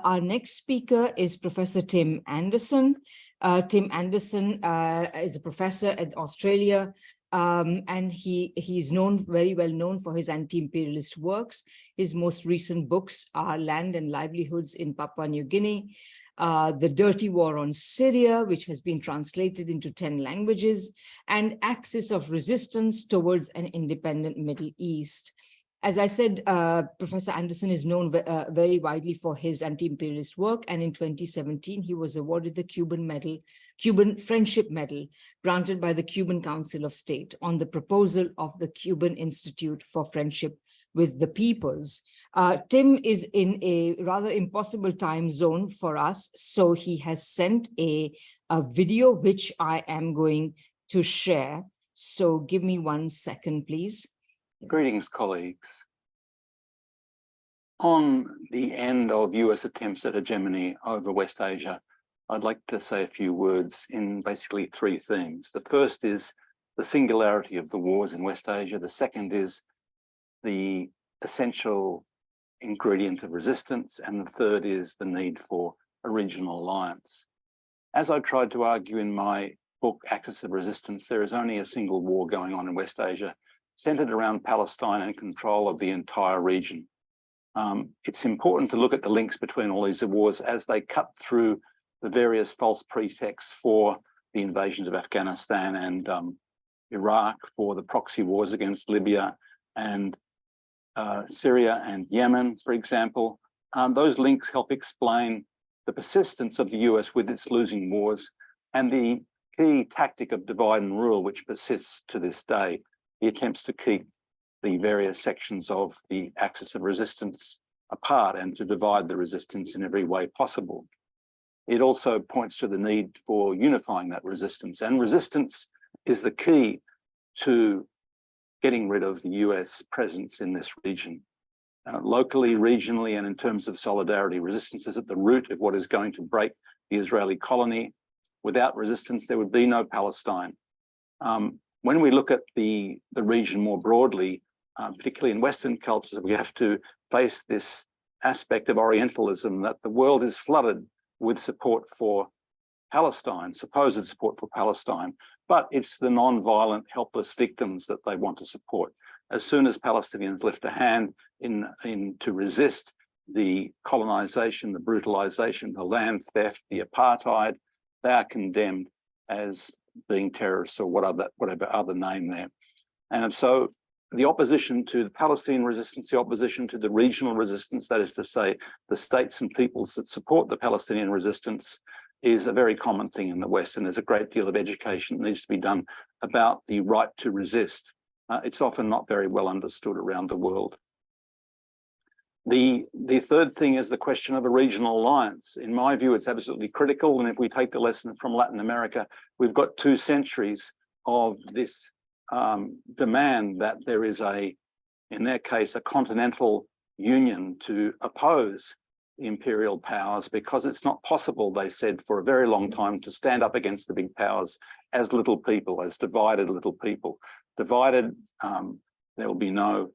Our next speaker is Professor Tim Anderson. Tim Anderson is a professor at Australia, and he's very well known for his anti-imperialist works. His most recent books are Land and Livelihoods in Papua New Guinea, The Dirty War on Syria, which has been translated into 10 languages, and Axis of Resistance Towards an Independent Middle East. As I said, Professor Anderson is known very widely for his anti-imperialist work, and in 2017, he was awarded the Cuban Friendship Medal, granted by the Cuban Council of State on the proposal of the Cuban Institute for Friendship with the Peoples. Tim is in a rather impossible time zone for us, so he has sent a video which I am going to share. So give me 1 second, please. Greetings, colleagues. On the end of US attempts at hegemony over West Asia, I'd like to say a few words in basically 3 themes. The first is the singularity of the wars in West Asia. The second is the essential ingredient of resistance. And the third is the need for a regional alliance. As I tried to argue in my book, Axis of Resistance, there is only a single war going on in West Asia, centered around Palestine and control of the entire region. It's important to look at the links between all these wars as they cut through the various false pretexts for the invasions of Afghanistan and Iraq, for the proxy wars against Libya and Syria and Yemen, for example. Those links help explain the persistence of the US with its losing wars and the key tactic of divide and rule, which persists to this day. The attempts to keep the various sections of the axis of resistance apart and to divide the resistance in every way possible. It also points to the need for unifying that resistance, and resistance is the key to getting rid of the US presence in this region. Locally, regionally, and in terms of solidarity, resistance is at the root of what is going to break the Israeli colony. Without resistance, there would be no Palestine. When we look at the region more broadly, particularly in Western cultures, we have to face this aspect of Orientalism, that the world is flooded with support for Palestine, supposed support for Palestine, but it's the non-violent, helpless victims that they want to support. As soon as Palestinians lift a hand in to resist the colonization, the brutalization, the land theft, the apartheid, they are condemned as being terrorists or whatever other name there. And so the opposition to the Palestinian resistance, the opposition to the regional resistance, that is to say, the states and peoples that support the Palestinian resistance, is a very common thing in the West. And there's a great deal of education that needs to be done about the right to resist. It's often not very well understood around the world. The third thing is the question of a regional alliance. In my view, it's absolutely critical. And if we take the lesson from Latin America, we've got 2 centuries of this demand that there is in their case, a continental union to oppose the imperial powers, because it's not possible, they said, for a very long time to stand up against the big powers as little people, as divided little people. Divided, there will be no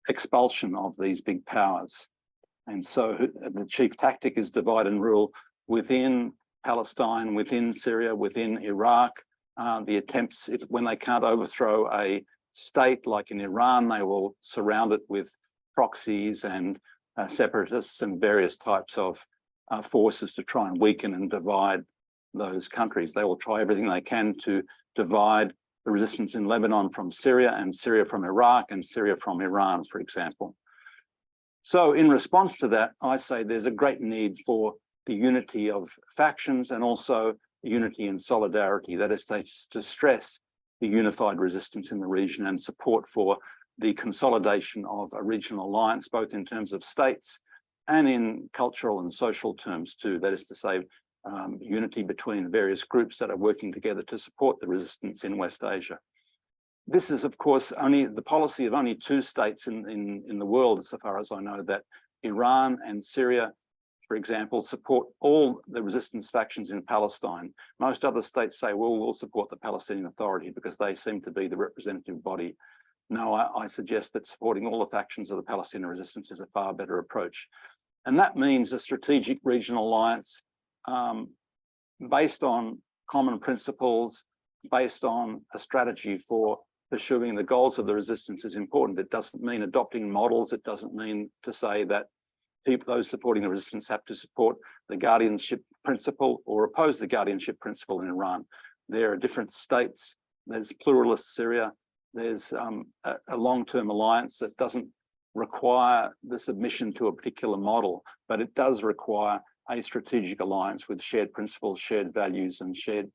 expulsion of these big powers. And so the chief tactic is divide and rule within Palestine, within Syria, within Iraq. The attempts, when they can't overthrow a state like in Iran, they will surround it with proxies and separatists and various types of forces to try and weaken and divide those countries. They will try everything they can to divide the resistance in Lebanon from Syria, and Syria from Iraq, and Syria from Iran, for example. So in response to that, I say there's a great need for the unity of factions and also unity and solidarity, that is to stress the unified resistance in the region and support for the consolidation of a regional alliance, both in terms of states and in cultural and social terms too, that is to say, unity between various groups that are working together to support the resistance in West Asia. This is, of course, only the policy of only 2 states in the world, so far as I know, that Iran and Syria, for example, support all the resistance factions in Palestine. Most other states say, well, we'll support the Palestinian Authority because they seem to be the representative body. No, I suggest that supporting all the factions of the Palestinian resistance is a far better approach. And that means a strategic regional alliance based on common principles, based on a strategy for pursuing the goals of the resistance is important. It doesn't mean adopting models. It doesn't mean to say that those supporting the resistance have to support the guardianship principle or oppose the guardianship principle in Iran. There are different states. There's pluralist Syria. There's a long-term alliance that doesn't require the submission to a particular model, but it does require a strategic alliance with shared principles, shared values, and shared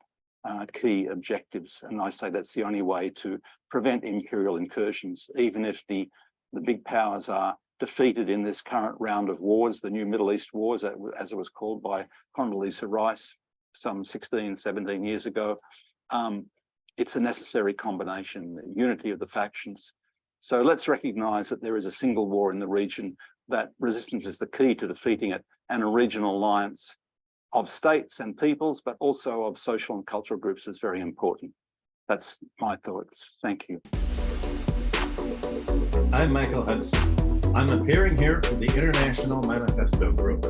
key objectives. And I say that's the only way to prevent imperial incursions, even if the big powers are defeated in this current round of wars, the new Middle East wars, as it was called by Condoleezza Rice some 16, 17 years ago. It's a necessary combination, the unity of the factions. So let's recognize that there is a single war in the region, that resistance is the key to defeating it, and a regional alliance of states and peoples, but also of social and cultural groups is very important. That's my thoughts. Thank you. I'm Michael Hudson. I'm appearing here for the International Manifesto Group.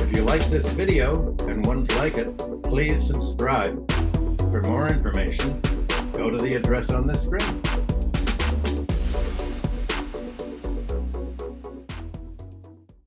If you like this video and ones like it, please subscribe. For more information, go to the address on the screen.